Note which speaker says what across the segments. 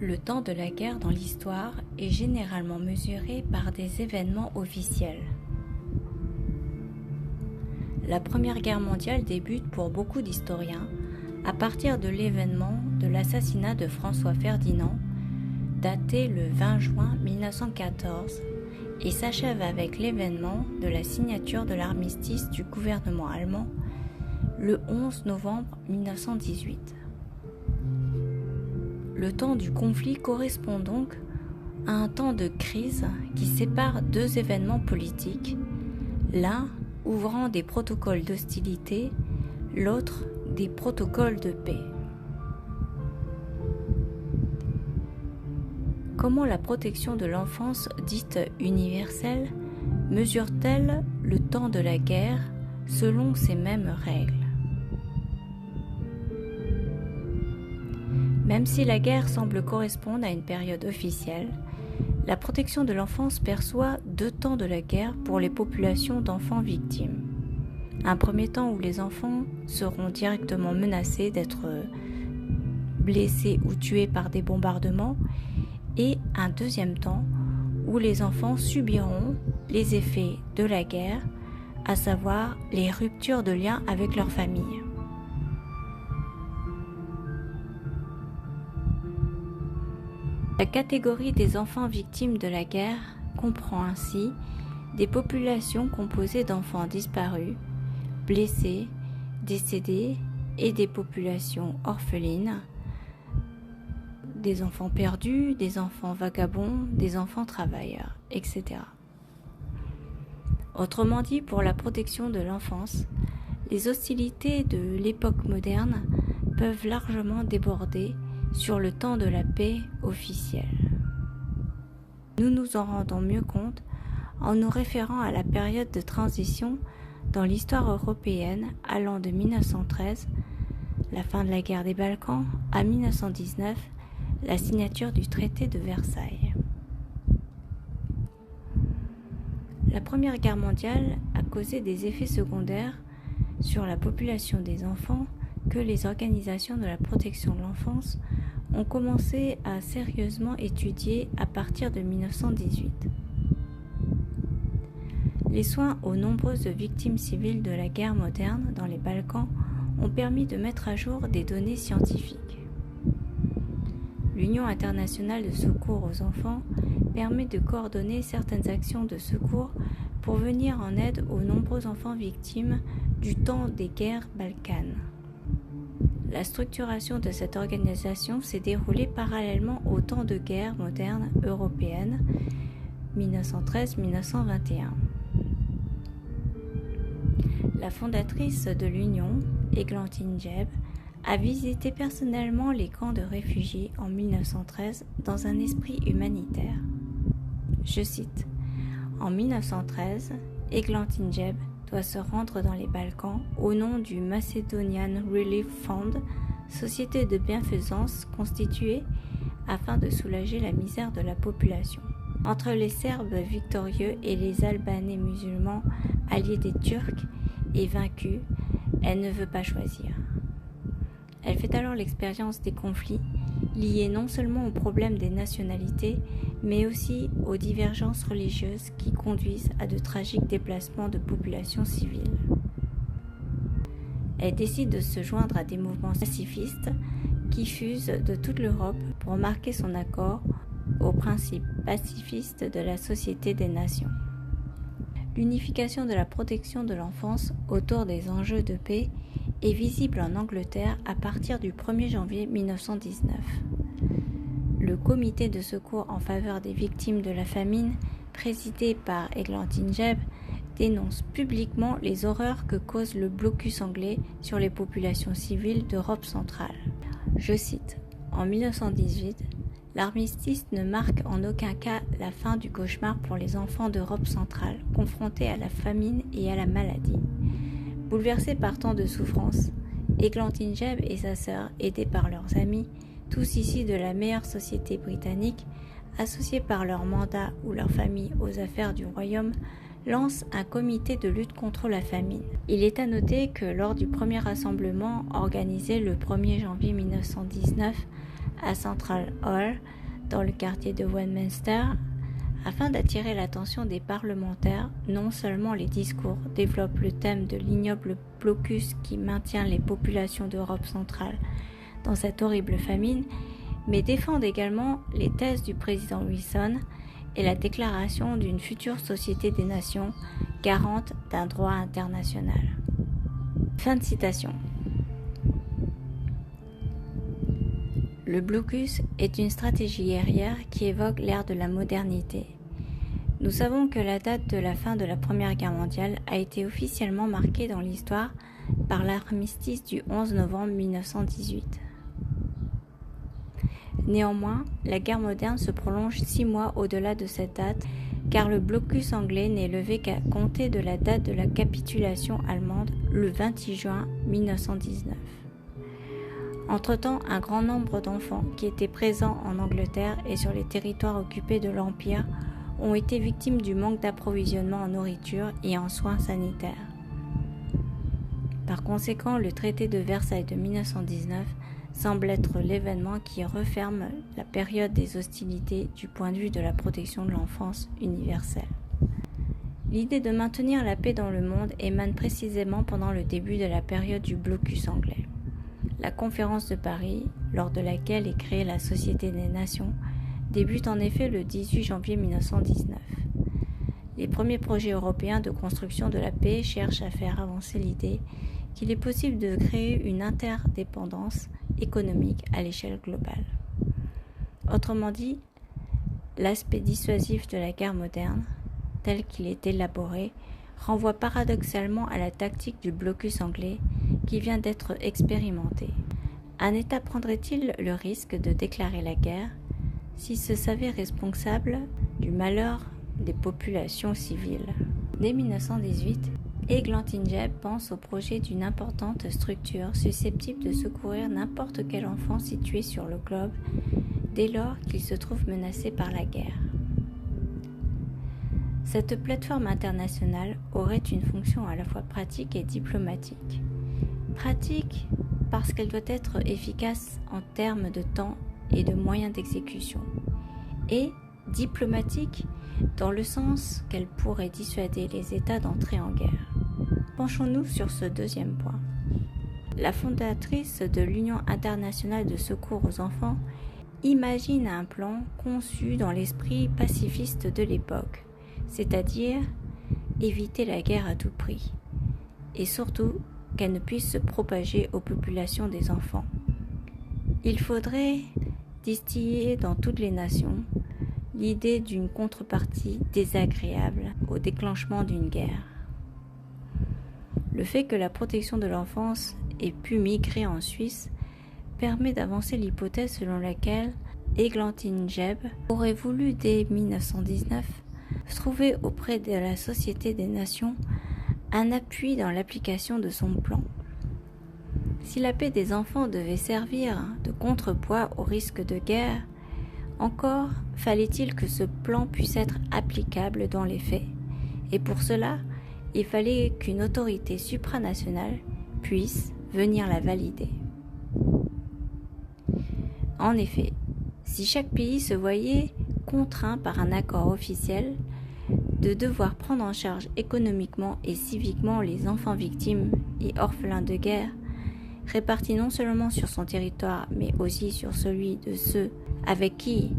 Speaker 1: Le temps de la guerre dans l'histoire est généralement mesuré par des événements officiels. La Première Guerre mondiale débute pour beaucoup d'historiens à partir de l'événement de l'assassinat de François Ferdinand, daté le 20 juin 1914, et s'achève avec l'événement de la signature de l'armistice du gouvernement allemand le 11 novembre 1918. Le temps du conflit correspond donc à un temps de crise qui sépare deux événements politiques, l'un ouvrant des protocoles d'hostilité, l'autre des protocoles de paix. Comment la protection de l'enfance dite universelle mesure-t-elle le temps de la guerre selon ces mêmes règles ? Même si la guerre semble correspondre à une période officielle, la protection de l'enfance perçoit deux temps de la guerre pour les populations d'enfants victimes. Un premier temps où les enfants seront directement menacés d'être blessés ou tués par des bombardements, et un deuxième temps où les enfants subiront les effets de la guerre, à savoir les ruptures de liens avec leur famille. La catégorie des enfants victimes de la guerre comprend ainsi des populations composées d'enfants disparus, blessés, décédés et des populations orphelines, des enfants perdus, des enfants vagabonds, des enfants travailleurs, etc. Autrement dit, pour la protection de l'enfance, les hostilités de l'époque moderne peuvent largement déborder sur le temps de la paix officielle. Nous nous en rendons mieux compte en nous référant à la période de transition dans l'histoire européenne allant de 1913, la fin de la guerre des Balkans, à 1919, la signature du traité de Versailles. La Première Guerre mondiale a causé des effets secondaires sur la population des enfants que les organisations de la protection de l'enfance ont commencé à sérieusement étudier à partir de 1918. Les soins aux nombreuses victimes civiles de la guerre moderne dans les Balkans ont permis de mettre à jour des données scientifiques. L'Union internationale de secours aux enfants permet de coordonner certaines actions de secours pour venir en aide aux nombreux enfants victimes du temps des guerres balkanes. La structuration de cette organisation s'est déroulée parallèlement au temps de guerre moderne européenne 1913-1921. La fondatrice de l'Union, Eglantine Jebb, a visité personnellement les camps de réfugiés en 1913 dans un esprit humanitaire. Je cite, « En 1913, Eglantine Jebb doit se rendre dans les Balkans au nom du Macedonian Relief Fund, société de bienfaisance constituée afin de soulager la misère de la population. Entre les Serbes victorieux et les Albanais musulmans alliés des Turcs et vaincus, elle ne veut pas choisir. Elle fait alors l'expérience des conflits liés non seulement au problème des nationalités, mais aussi aux divergences religieuses qui conduisent à de tragiques déplacements de populations civiles. Elle décide de se joindre à des mouvements pacifistes qui fusent de toute l'Europe pour marquer son accord aux principes pacifistes de la Société des Nations. L'unification de la protection de l'enfance autour des enjeux de paix est visible en Angleterre à partir du 1er janvier 1919. Le comité de secours en faveur des victimes de la famine, présidé par Eglantine Jebb, dénonce publiquement les horreurs que cause le blocus anglais sur les populations civiles d'Europe centrale. Je cite, « En 1918, l'armistice ne marque en aucun cas la fin du cauchemar pour les enfants d'Europe centrale, confrontés à la famine et à la maladie. Bouleversés par tant de souffrances, Eglantine Jebb et sa sœur, aidés par leurs amis, tous issus de la meilleure société britannique, associés par leur mandat ou leur famille aux affaires du royaume, lancent un comité de lutte contre la famine. Il est à noter que lors du premier rassemblement organisé le 1er janvier 1919 à Central Hall, dans le quartier de Westminster, afin d'attirer l'attention des parlementaires. Non seulement les discours développent le thème de l'ignoble blocus qui maintient les populations d'Europe centrale dans cette horrible famine, mais défendent également les thèses du président Wilson et la déclaration d'une future société des nations garante d'un droit international. Fin de citation. Le blocus est une stratégie guerrière qui évoque l'ère de la modernité. Nous savons que la date de la fin de la Première Guerre mondiale a été officiellement marquée dans l'histoire par l'armistice du 11 novembre 1918. Néanmoins, la guerre moderne se prolonge 6 mois au-delà de cette date, car le blocus anglais n'est levé qu'à compter de la date de la capitulation allemande, le 28 juin 1919. Entre-temps, un grand nombre d'enfants qui étaient présents en Angleterre et sur les territoires occupés de l'Empire ont été victimes du manque d'approvisionnement en nourriture et en soins sanitaires. Par conséquent, le traité de Versailles de 1919 semble être l'événement qui referme la période des hostilités du point de vue de la protection de l'enfance universelle. L'idée de maintenir la paix dans le monde émane précisément pendant le début de la période du blocus anglais. La conférence de Paris, lors de laquelle est créée la Société des Nations, débute en effet le 18 janvier 1919. Les premiers projets européens de construction de la paix cherchent à faire avancer l'idée qu'il est possible de créer une interdépendance économique à l'échelle globale. Autrement dit, l'aspect dissuasif de la guerre moderne, tel qu'il est élaboré, renvoie paradoxalement à la tactique du blocus anglais qui vient d'être expérimentée. Un État prendrait-il le risque de déclarer la guerre s'il se savait responsable du malheur des populations civiles? Dès 1918, Eglantine Jebb pense au projet d'une importante structure susceptible de secourir n'importe quel enfant situé sur le globe dès lors qu'il se trouve menacé par la guerre. Cette plateforme internationale aurait une fonction à la fois pratique et diplomatique. Pratique parce qu'elle doit être efficace en termes de temps et de moyens d'exécution, et diplomatique dans le sens qu'elle pourrait dissuader les États d'entrer en guerre. Penchons-nous sur ce deuxième point. La fondatrice de l'Union internationale de secours aux enfants imagine un plan conçu dans l'esprit pacifiste de l'époque, c'est-à-dire éviter la guerre à tout prix, et surtout qu'elle ne puisse se propager aux populations des enfants. Il faudrait distiller dans toutes les nations l'idée d'une contrepartie désagréable au déclenchement d'une guerre. Le fait que la protection de l'enfance ait pu migrer en Suisse permet d'avancer l'hypothèse selon laquelle Eglantine Jebb aurait voulu dès 1919 trouver auprès de la Société des Nations un appui dans l'application de son plan. Si la paix des enfants devait servir de contrepoids au risque de guerre, encore fallait-il que ce plan puisse être applicable dans les faits, et pour cela, il fallait qu'une autorité supranationale puisse venir la valider. En effet, si chaque pays se voyait contraint par un accord officiel de devoir prendre en charge économiquement et civiquement les enfants victimes et orphelins de guerre, répartis non seulement sur son territoire mais aussi sur celui de ceux avec qui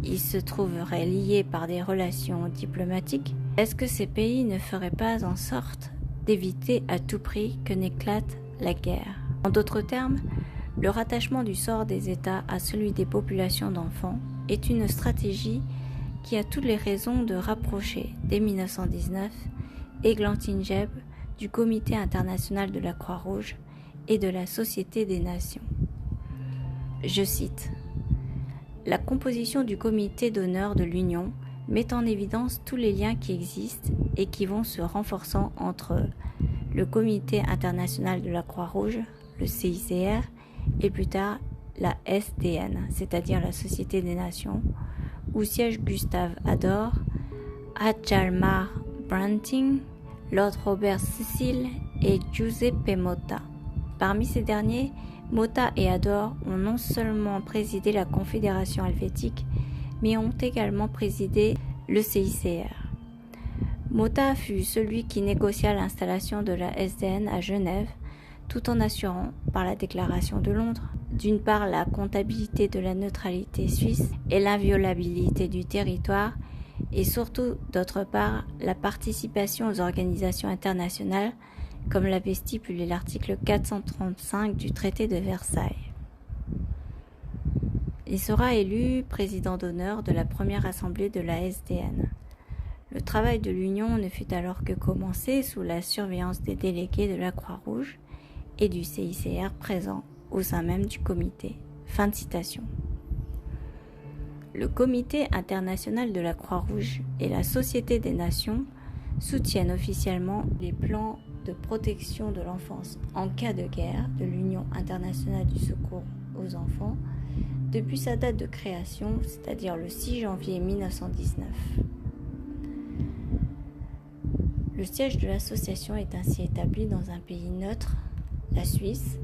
Speaker 1: il se trouverait lié par des relations diplomatiques, est-ce que ces pays ne feraient pas en sorte d'éviter à tout prix que n'éclate la guerre? En d'autres termes, le rattachement du sort des États à celui des populations d'enfants est une stratégie qui a toutes les raisons de rapprocher, dès 1919, Eglantine Jebb du Comité international de la Croix-Rouge et de la Société des Nations. Je cite: « La composition du comité d'honneur de l'Union met en évidence tous les liens qui existent et qui vont se renforçant entre le Comité international de la Croix-Rouge, le CICR, et plus tard la SDN, c'est-à-dire la Société des Nations, où siègent Gustave Adolphe, Hjalmar Branting, Lord Robert Cecil et Giuseppe Motta. Parmi ces derniers, Mota et Ador ont non seulement présidé la Confédération helvétique, mais ont également présidé le CICR. Mota fut celui qui négocia l'installation de la SDN à Genève, tout en assurant, par la Déclaration de Londres, d'une part la comptabilité de la neutralité suisse et l'inviolabilité du territoire, et surtout, d'autre part, la participation aux organisations internationales, comme l'avait stipulé l'article 435 du traité de Versailles. Il sera élu président d'honneur de la première assemblée de la SDN. Le travail de l'Union ne fut alors que commencé sous la surveillance des délégués de la Croix-Rouge et du CICR présents au sein même du comité. Fin de citation. Le Comité international de la Croix-Rouge et la Société des Nations soutiennent officiellement les plans de protection de l'enfance en cas de guerre de l'Union internationale du secours aux enfants depuis sa date de création, c'est-à-dire le 6 janvier 1919. Le siège de l'association est ainsi établi dans un pays neutre, la Suisse,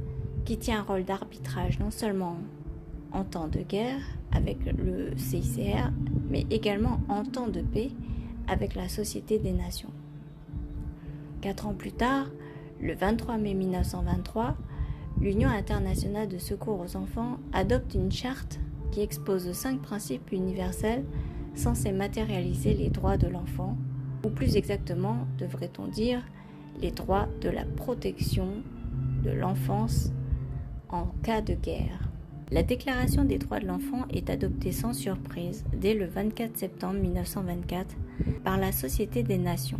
Speaker 1: qui tient un rôle d'arbitrage non seulement en temps de guerre avec le CICR, mais également en temps de paix avec la Société des Nations. 4 ans plus tard, le 23 mai 1923, l'Union internationale de secours aux enfants adopte une charte qui expose 5 principes universels censés matérialiser les droits de l'enfant, ou plus exactement, devrait-on dire, les droits de la protection de l'enfance en cas de guerre. La Déclaration des droits de l'enfant est adoptée sans surprise dès le 24 septembre 1924 par la Société des Nations.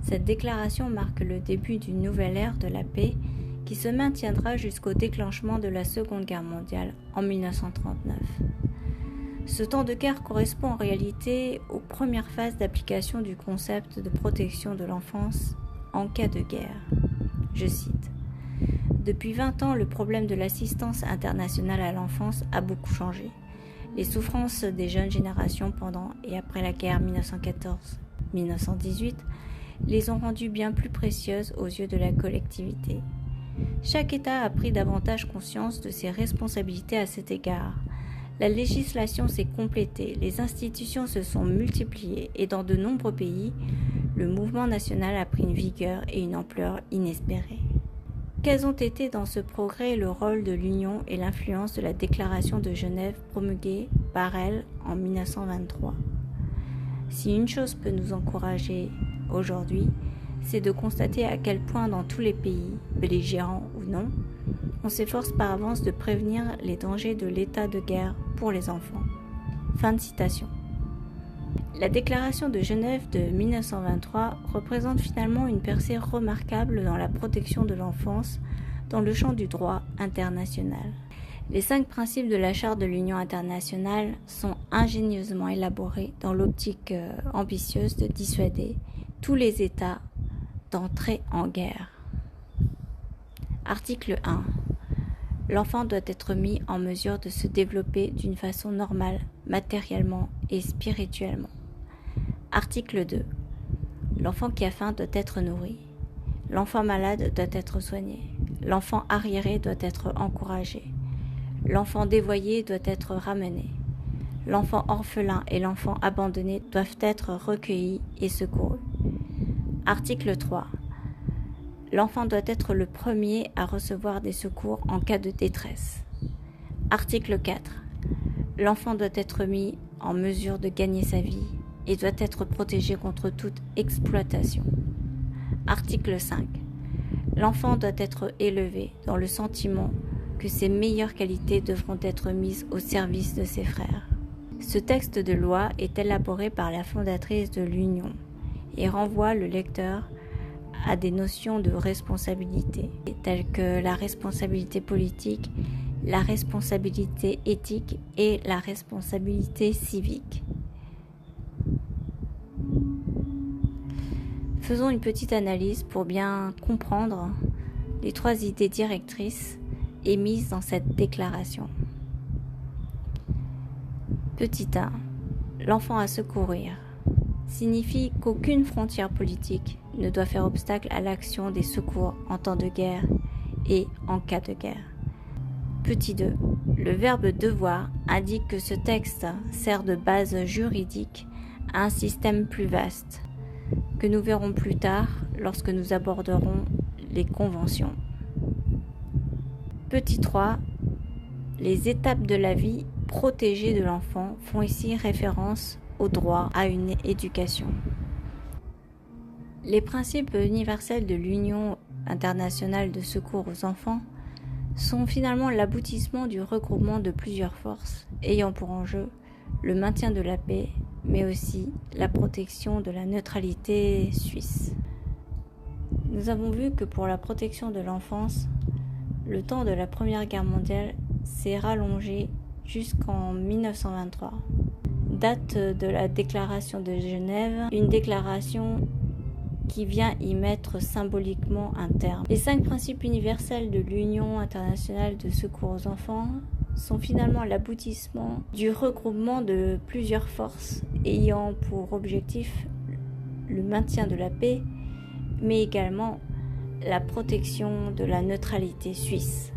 Speaker 1: Cette déclaration marque le début d'une nouvelle ère de la paix qui se maintiendra jusqu'au déclenchement de la Seconde Guerre mondiale en 1939. Ce temps de guerre correspond en réalité aux premières phases d'application du concept de protection de l'enfance en cas de guerre. Je cite: « Depuis 20 ans, le problème de l'assistance internationale à l'enfance a beaucoup changé. Les souffrances des jeunes générations pendant et après la guerre 1914-1918 les ont rendues bien plus précieuses aux yeux de la collectivité. Chaque État a pris davantage conscience de ses responsabilités à cet égard. La législation s'est complétée, les institutions se sont multipliées et dans de nombreux pays, le mouvement national a pris une vigueur et une ampleur inespérées. Quels ont été dans ce progrès le rôle de l'Union et l'influence de la Déclaration de Genève promulguée par elle en 1923 ? Si une chose peut nous encourager aujourd'hui, c'est de constater à quel point dans tous les pays, belligérants ou non, on s'efforce par avance de prévenir les dangers de l'état de guerre pour les enfants. » Fin de citation. La Déclaration de Genève de 1923 représente finalement une percée remarquable dans la protection de l'enfance dans le champ du droit international. Les 5 principes de la Charte de l'Union internationale sont ingénieusement élaborés dans l'optique ambitieuse de dissuader tous les États d'entrer en guerre. Article 1. L'enfant doit être mis en mesure de se développer d'une façon normale, matériellement et spirituellement. Article 2. L'enfant qui a faim doit être nourri. L'enfant malade doit être soigné. L'enfant arriéré doit être encouragé. L'enfant dévoyé doit être ramené. L'enfant orphelin et l'enfant abandonné doivent être recueillis et secourus. Article 3. L'enfant doit être le premier à recevoir des secours en cas de détresse. Article 4. L'enfant doit être mis en mesure de gagner sa vie et doit être protégé contre toute exploitation. Article 5. L'enfant doit être élevé dans le sentiment que ses meilleures qualités devront être mises au service de ses frères. Ce texte de loi est élaboré par la fondatrice de l'Union et renvoie le lecteur à des notions de responsabilité, telles que la responsabilité politique, la responsabilité éthique et la responsabilité civique. Faisons une petite analyse pour bien comprendre les 3 idées directrices émises dans cette déclaration. Petit 1. L'enfant à secourir signifie qu'aucune frontière politique ne doit faire obstacle à l'action des secours en temps de guerre et en cas de guerre. Petit 2. Le verbe devoir indique que ce texte sert de base juridique à un système plus vaste, que nous verrons plus tard lorsque nous aborderons les conventions. Petit 3. Les étapes de la vie protégée de l'enfant font ici référence au droit à une éducation. Les principes universels de l'Union internationale de secours aux enfants sont finalement l'aboutissement du regroupement de plusieurs forces ayant pour enjeu le maintien de la paix, mais aussi la protection de la neutralité suisse. Nous avons vu que pour la protection de l'enfance, le temps de la Première Guerre mondiale s'est rallongé jusqu'en 1923, date de la déclaration de Genève, une déclaration qui vient y mettre symboliquement un terme. Les 5 principes universels de l'Union internationale de secours aux enfants sont finalement l'aboutissement du regroupement de plusieurs forces ayant pour objectif le maintien de la paix, mais également la protection de la neutralité suisse.